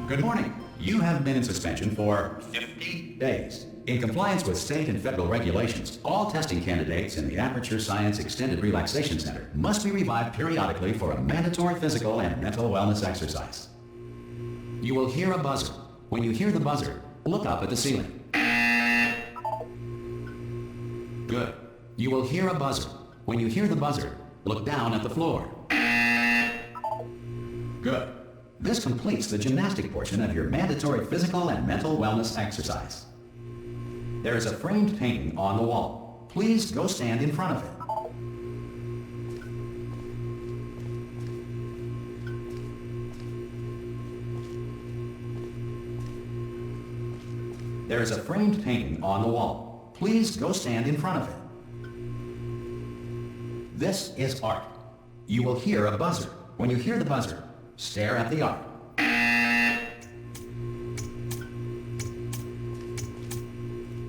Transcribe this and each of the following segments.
Good morning. You have been in suspension for 50 days. In compliance with state and federal regulations, all testing candidates in the Aperture Science Extended Relaxation Center must be revived periodically for a mandatory physical and mental wellness exercise. You will hear a buzzer. When you hear the buzzer, look up at the ceiling. Good. You will hear a buzzer. When you hear the buzzer, look down at the floor. Good. This completes the gymnastic portion of your mandatory physical and mental wellness exercise. There is a framed painting on the wall. Please go stand in front of it. There is a framed painting on the wall. Please go stand in front of it. This is art. You will hear a buzzer. When you hear the buzzer, stare at the art.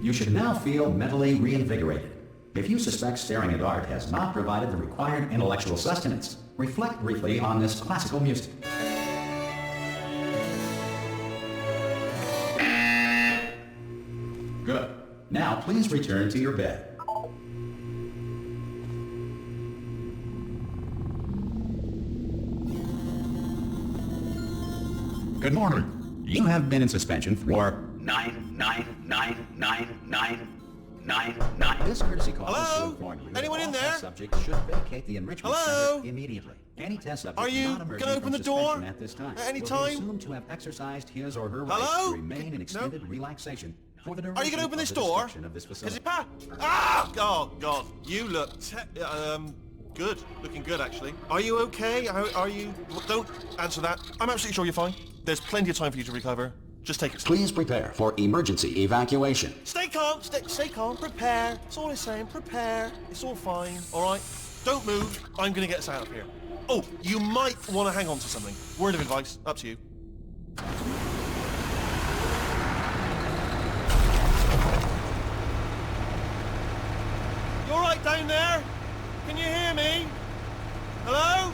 You should now feel mentally reinvigorated. If you suspect staring at art has not provided the required intellectual sustenance, reflect briefly on this classical music. Good. Now please return to your bed. Good morning. You have been in suspension for 9999999. This courtesy call is to inform you. Anyone in there? Subject should vacate the enrichment center immediately. Any test subject Are you not gonna emerging open from the door suspension at this time at any will time? be assumed to have exercised his or her Hello? right to remain in extended No? relaxation for the duration Are you going to open this of the door? description of this facility. Oh, God. You look good. Looking good, actually. Are you okay? Are you... Don't answer that. I'm absolutely sure you're fine. There's plenty of time for you to recover. Just take it slow. Please prepare for emergency evacuation. Stay calm. Stay calm. Prepare. That's all it's saying. Prepare. It's all fine. All right? Don't move. I'm going to get us out of here. Oh, you might want to hang on to something. Word of advice. Up to you. You all right down there? Can you hear me? Hello?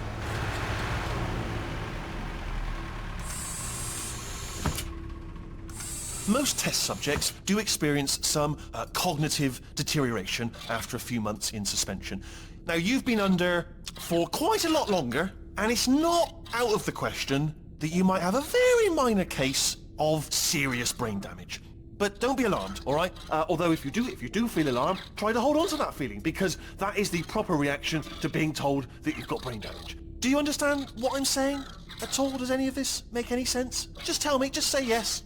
Most test subjects do experience some cognitive deterioration after a few months in suspension. Now, you've been under for quite a lot longer, and it's not out of the question that you might have a very minor case of serious brain damage. But don't be alarmed, all right? Although if you do feel alarmed, try to hold on to that feeling, because that is the proper reaction to being told that you've got brain damage. Do you understand what I'm saying at all? Does any of this make any sense? Just tell me, just say yes.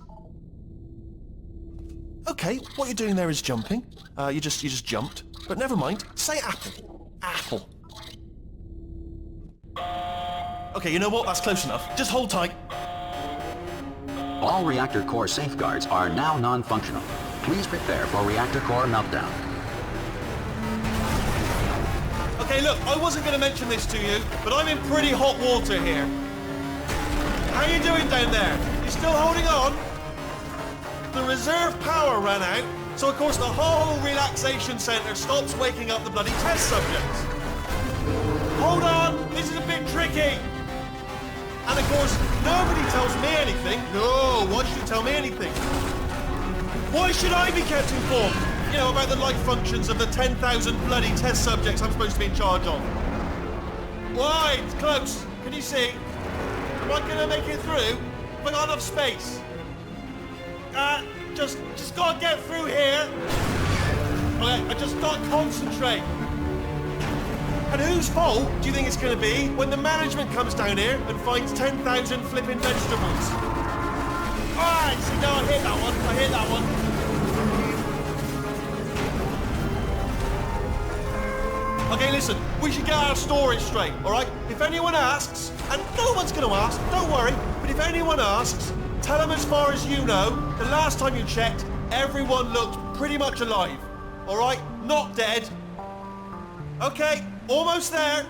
Okay, what you're doing there is jumping. You just jumped. But never mind. Say apple. Apple. Okay, you know what? That's close enough. Just hold tight. All reactor core safeguards are now non-functional. Please prepare for reactor core meltdown. Okay, look, I wasn't going to mention this to you, but I'm in pretty hot water here. How you doing down there? You still holding on? The reserve power ran out, so of course the whole relaxation centre stops waking up the bloody test subjects. Hold on, this is a bit tricky. And of course, nobody tells me anything. No, why should you tell me anything? Why should I be kept informed? You know, about the life functions of the 10,000 bloody test subjects I'm supposed to be in charge of. Why? It's close. Can you see? Am I gonna make it through? Have I got enough space? Just gotta get through here. Okay, I just gotta concentrate. And whose fault do you think it's gonna be when the management comes down here and finds 10,000 flipping vegetables? Alright, see, no, I hit that one. Okay, listen, we should get our story straight, alright? If anyone asks, and no one's gonna ask, don't worry, but if anyone asks, tell them as far as you know, the last time you checked, everyone looked pretty much alive. Alright? Not dead. Okay, almost there.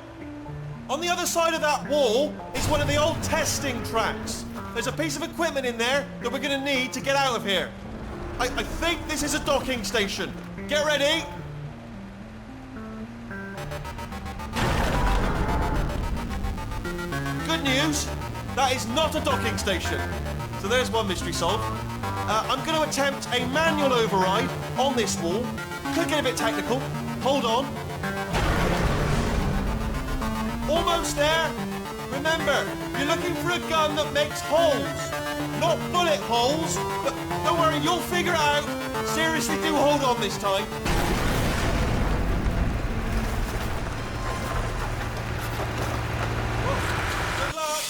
On the other side of that wall is one of the old testing tracks. There's a piece of equipment in there that we're gonna need to get out of here. I think this is a docking station. Get ready. Good news. That is not a docking station. So there's one mystery solved. I'm going to attempt a manual override on this wall. Could get a bit technical. Hold on. Almost there. Remember, you're looking for a gun that makes holes. Not bullet holes. But don't worry, you'll figure it out. Seriously, do hold on this time. Good luck.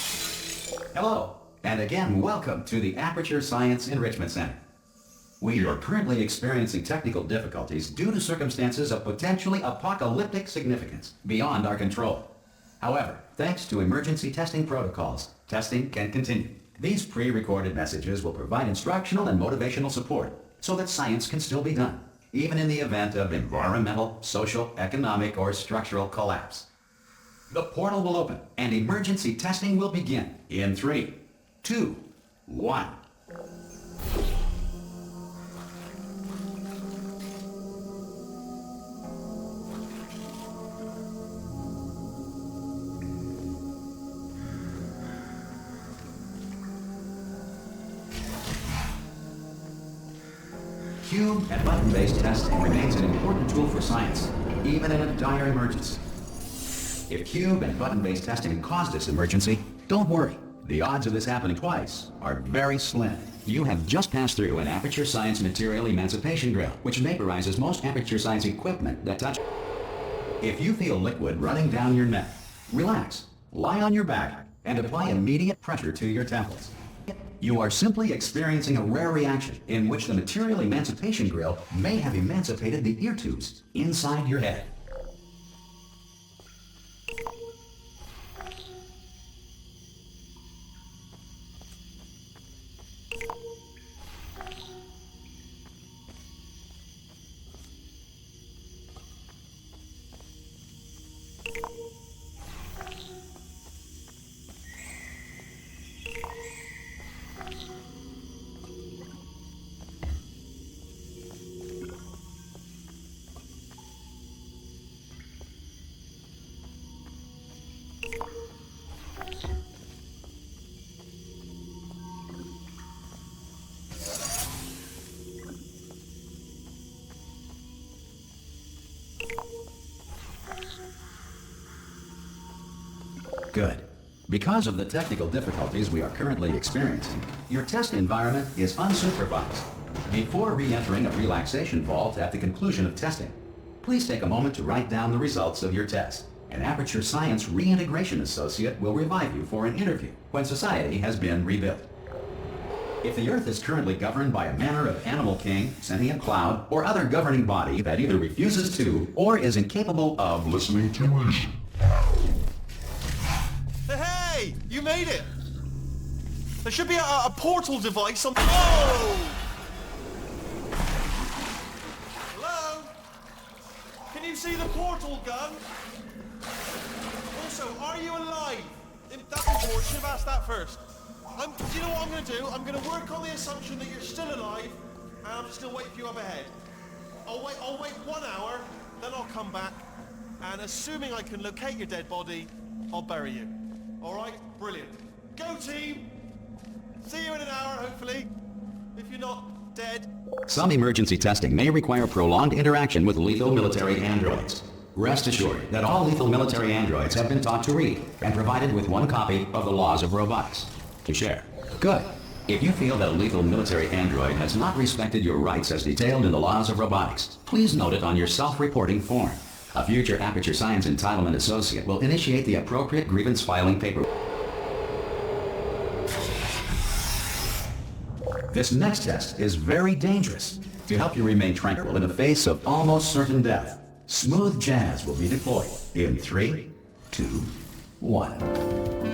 Hello, and again, welcome to the Aperture Science Enrichment Center. We are currently experiencing technical difficulties due to circumstances of potentially apocalyptic significance beyond our control. However, thanks to emergency testing protocols, testing can continue. These pre-recorded messages will provide instructional and motivational support so that science can still be done, even in the event of environmental, social, economic, or structural collapse. The portal will open and emergency testing will begin in 3, 2, 1. Cube and button-based testing remains an important tool for science, even in a dire emergency. If cube and button-based testing caused this emergency, don't worry. The odds of this happening twice are very slim. You have just passed through an Aperture Science material emancipation drill, which vaporizes most Aperture Science equipment that touch. If you feel liquid running down your neck, relax, lie on your back, and apply immediate pressure to your temples. You are simply experiencing a rare reaction in which the material emancipation grill may have emancipated the ear tubes inside your head. Good. Because of the technical difficulties we are currently experiencing, your test environment is unsupervised. Before re-entering a relaxation vault at the conclusion of testing, please take a moment to write down the results of your test. An Aperture Science Reintegration Associate will revive you for an interview when society has been rebuilt. If the Earth is currently governed by a manner of animal king, sentient cloud, or other governing body that either refuses to or is incapable of listening to reason. Hey, you made it! There should be a portal device on... Oh! Hello? Can you see the portal gun? Also, are you alive? That's important. Should have asked that first. Do you know what I'm going to do? I'm going to work on the assumption that you're still alive, and I'm just going to wait for you up ahead. I'll wait 1 hour, then I'll come back, and assuming I can locate your dead body, I'll bury you. All right? Brilliant. Go team! See you in an hour, hopefully. If you're not dead. Some emergency testing may require prolonged interaction with lethal military androids. Rest assured that all lethal military androids have been taught to read and provided with 1 copy of the Laws of Robotics to share. Good. If you feel that a lethal military android has not respected your rights as detailed in the Laws of Robotics, please note it on your self-reporting form. A future Aperture Science Entitlement Associate will initiate the appropriate grievance filing paperwork. This next test is very dangerous. To help you remain tranquil in the face of almost certain death, smooth jazz will be deployed in 3, 2, 1.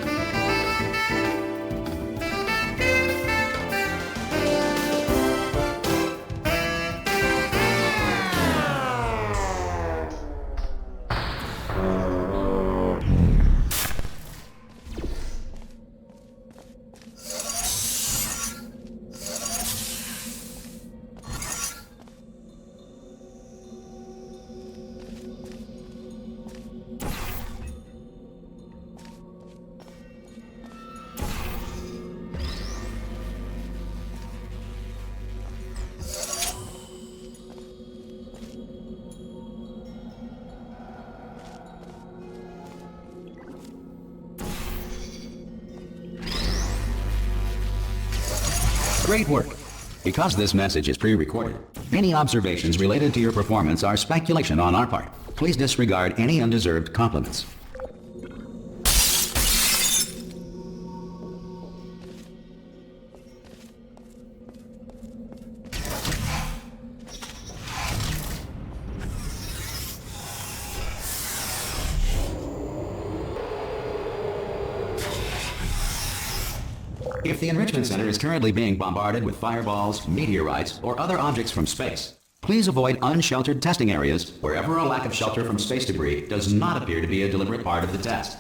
Great work. Because this message is pre-recorded, any observations related to your performance are speculation on our part. Please disregard any undeserved compliments. If the Enrichment Center is currently being bombarded with fireballs, meteorites, or other objects from space, please avoid unsheltered testing areas wherever a lack of shelter from space debris does not appear to be a deliberate part of the test.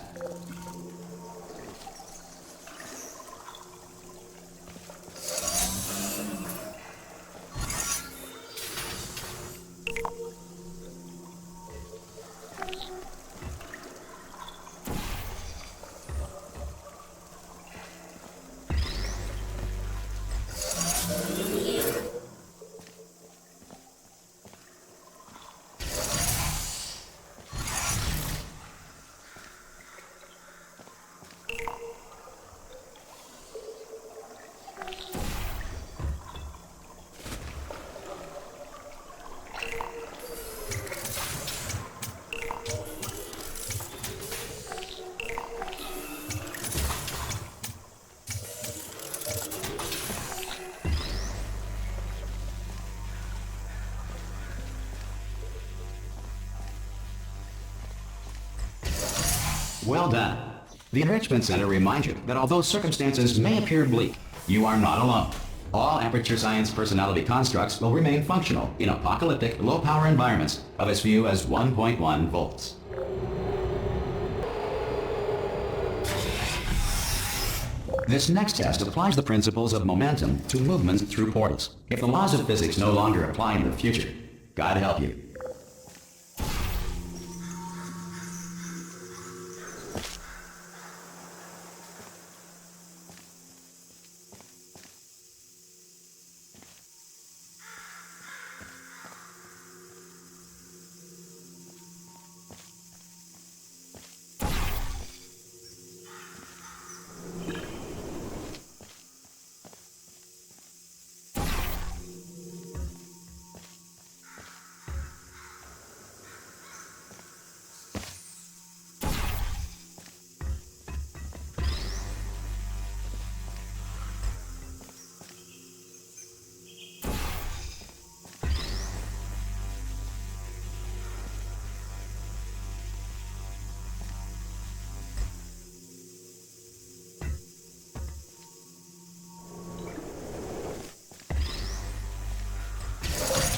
Well done. The Enrichment Center reminds you that although circumstances may appear bleak, you are not alone. All Aperture Science personality constructs will remain functional in apocalyptic, low-power environments of as few as 1.1 volts. This next test applies the principles of momentum to movements through portals. If the laws of physics no longer apply in the future, God help you.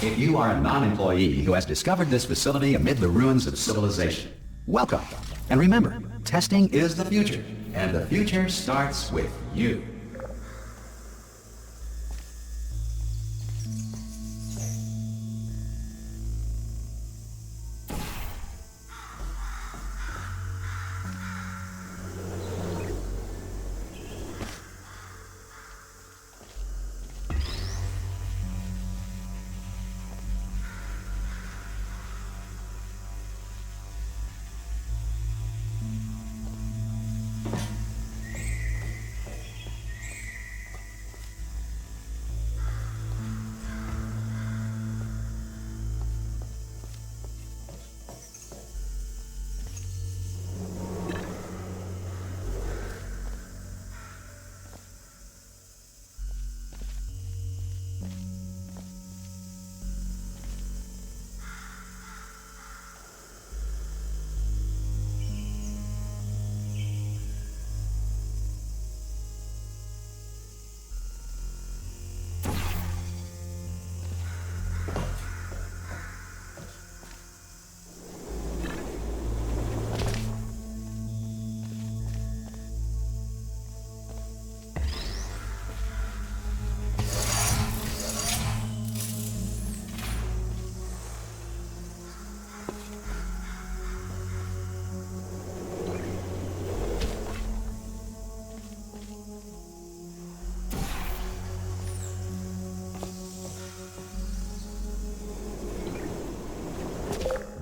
If you are a non-employee who has discovered this facility amid the ruins of civilization, welcome. And remember, testing is the future, and the future starts with you.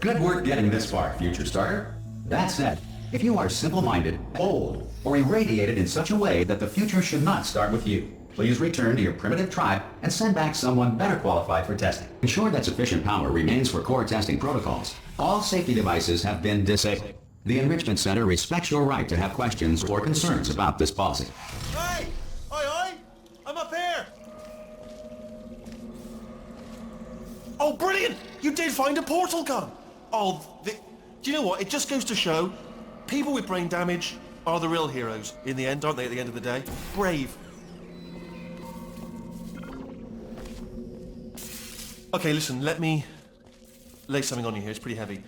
Good work getting this far, future starter. That said, if you are simple-minded, bold, or irradiated in such a way that the future should not start with you, Please return to your primitive tribe and send back someone better qualified for testing. Ensure that sufficient power remains for core testing protocols. All safety devices have been disabled. The Enrichment Center respects your right to have questions or concerns about this policy. Hey! Oi! I'm up here! Oh, brilliant! You did find a portal gun! Do you know what? It just goes to show, people with brain damage are the real heroes in the end, aren't they, at the end of the day? Brave. Okay, listen, let me lay something on you here. It's pretty heavy.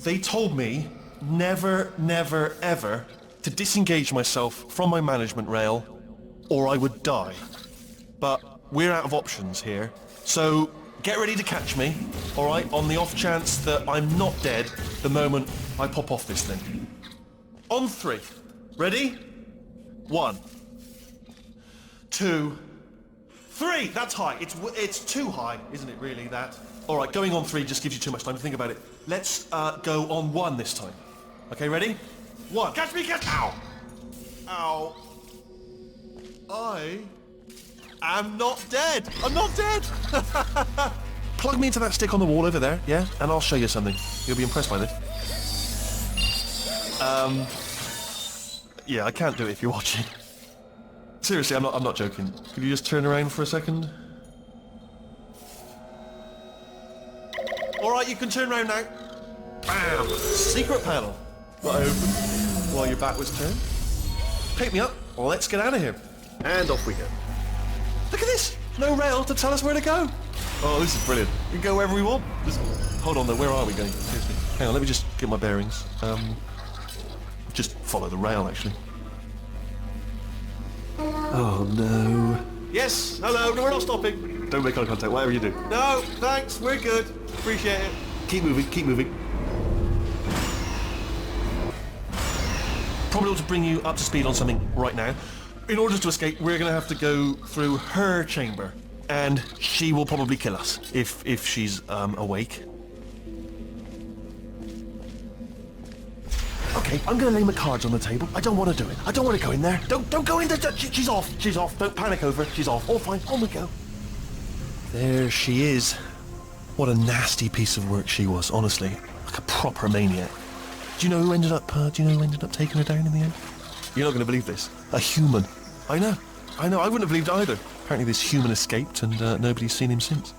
They told me never, never, ever to disengage myself from my management rail or I would die. But we're out of options here, so get ready to catch me, all right, on the off chance that I'm not dead the moment I pop off this thing. On 3. Ready? 1, 2, 3. That's high. It's too high, isn't it, really, that? All right, going on 3 just gives you too much time to think about it. Let's go on 1 this time. Okay, ready? 1. Catch me, catch... Ow! Ow. I am not dead. I'm not dead. Plug me into that stick on the wall over there, yeah? And I'll show you something. You'll be impressed by this. Yeah, I can't do it if you're watching. Seriously, I'm not joking. Could you just turn around for a second? All right, you can turn around now. Bam! Secret panel. That opened while your back was turned. Pick me up. Let's get out of here. And off we go. Look at this! No rail to tell us where to go. Oh, this is brilliant. We can go wherever we want. Just hold on though, where are we going? Seriously. Hang on, let me just get my bearings. Just follow the rail, actually. Oh no. Yes, hello, no, we're not stopping. Don't make eye contact, whatever you do. No, thanks, we're good. Appreciate it. Keep moving, keep moving. Probably ought to bring you up to speed on something right now. In order to escape, we're going to have to go through her chamber. And she will probably kill us, if she's awake. Okay, I'm going to lay my cards on the table. I don't want to do it. I don't want to go in there. Don't go in there. She's off. She's off. Don't panic over her. She's off. All fine. On we go. There she is. What a nasty piece of work she was, honestly. Like a proper maniac. Do you know who ended up taking her down in the end? You're not going to believe this. A human. I know. I wouldn't have believed either. Apparently this human escaped and nobody's seen him since.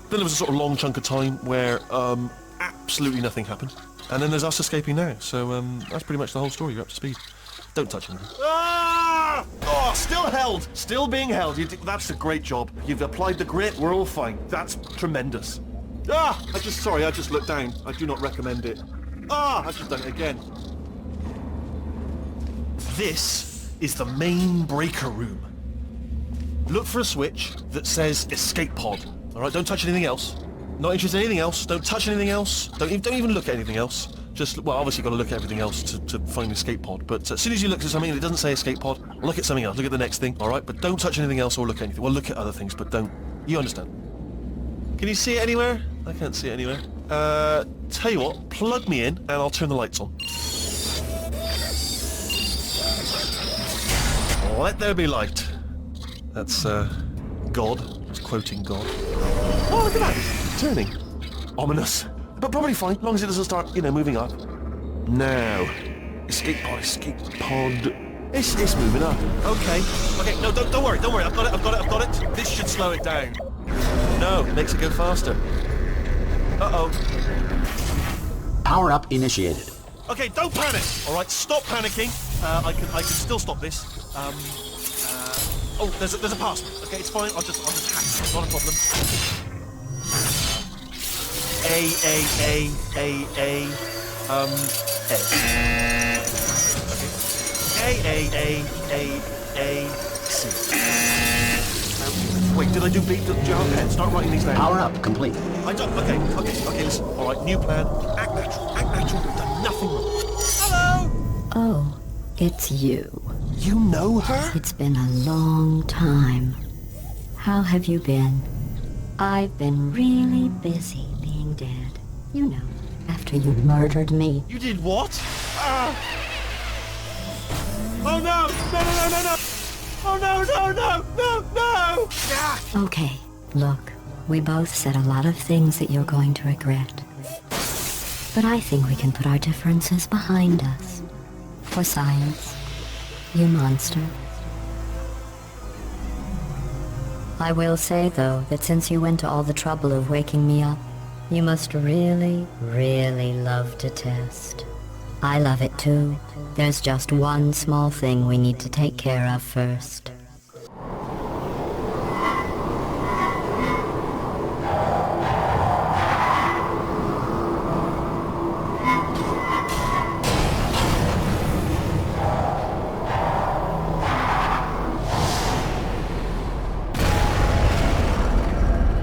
Then there was a sort of long chunk of time where absolutely nothing happened. And then there's us escaping now. So that's pretty much the whole story. You're up to speed. Don't touch anything. Ah! Oh, still held. Still being held. That's a great job. You've applied the grit. We're all fine. That's tremendous. Ah! I just looked down. I do not recommend it. Ah! I've just done it again. This is the main breaker room. Look for a switch that says escape pod. All right, don't touch anything else. Not interested in anything else. Don't touch anything else. Don't even look at anything else. Just, well, obviously you've got to look at everything else to find escape pod. But as soon as you look at something and it doesn't say escape pod, look at something else. Look at the next thing, all right? But don't touch anything else or look at anything. Well, look at other things, but don't. You understand? Can you see it anywhere? I can't see it anywhere. Tell you what, plug me in and I'll turn the lights on. Let there be light. That's, God. Just quoting God. Oh, look at that! It's turning. Ominous. But probably fine, as long as it doesn't start, moving up. Now. Escape pod. It's moving up. Okay, no, don't worry. I've got it. This should slow it down. No, it makes it go faster. Uh-oh. Power up initiated. Okay, don't panic. All right, stop panicking. I can still stop this. Oh, there's a password. Okay, it's fine. I'll just hack it. It's not a problem. A. C. Wait, did I do B? Do you have a pen? Start writing these down. Power up complete. I don't. Okay, listen. All right, new plan. Act natural. We've done nothing wrong. Hello! Oh, it's you. You know her? It's been a long time. How have you been? I've been really busy being dead. You know, after you murdered me. You did what? Oh no! No! Oh no, no, no, no, no! Ah! Okay, look, we both said a lot of things that you're going to regret. But I think we can put our differences behind us. For science, you monster. I will say, though, that since you went to all the trouble of waking me up, you must really, really love to test. I love it too. There's just one small thing we need to take care of first.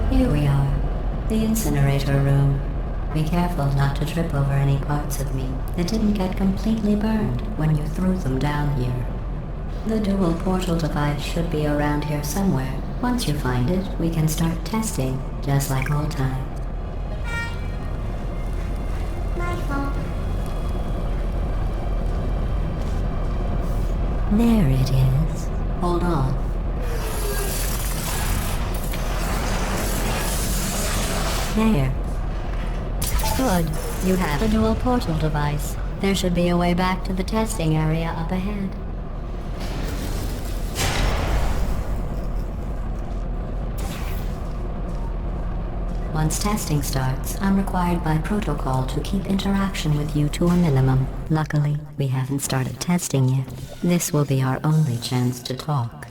Here we are, the incinerator room. Be careful not to trip over any parts of me that didn't get completely burned when you threw them down here. The dual portal device should be around here somewhere. Once you find it, we can start testing, just like old times. My fault. There it is. Hold on. There. Good. You have a dual portal device. There should be a way back to the testing area up ahead. Once testing starts, I'm required by protocol to keep interaction with you to a minimum. Luckily, we haven't started testing yet. This will be our only chance to talk.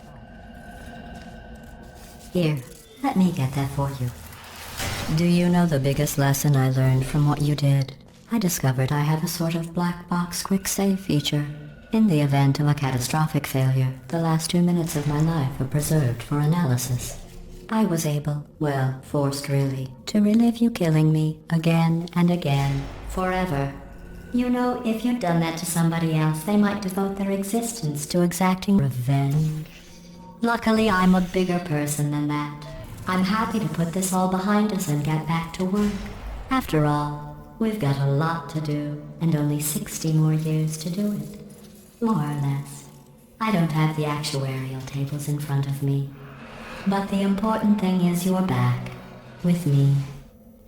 Here, let me get that for you. Do you know the biggest lesson I learned from what you did? I discovered I have a sort of black box quick save feature. In the event of a catastrophic failure, the last 2 minutes of my life are preserved for analysis. I was able, well, forced really, to relive you killing me again and again, forever. You know, if you'd done that to somebody else, they might devote their existence to exacting revenge. Luckily, I'm a bigger person than that. I'm happy to put this all behind us and get back to work. After all, we've got a lot to do, and only 60 more years to do it. More or less. I don't have the actuarial tables in front of me. But the important thing is you're back, with me.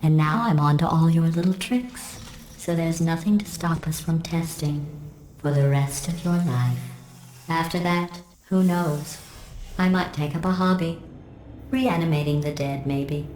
And now I'm on to all your little tricks, so there's nothing to stop us from testing for the rest of your life. After that, who knows? I might take up a hobby. Reanimating the dead, maybe.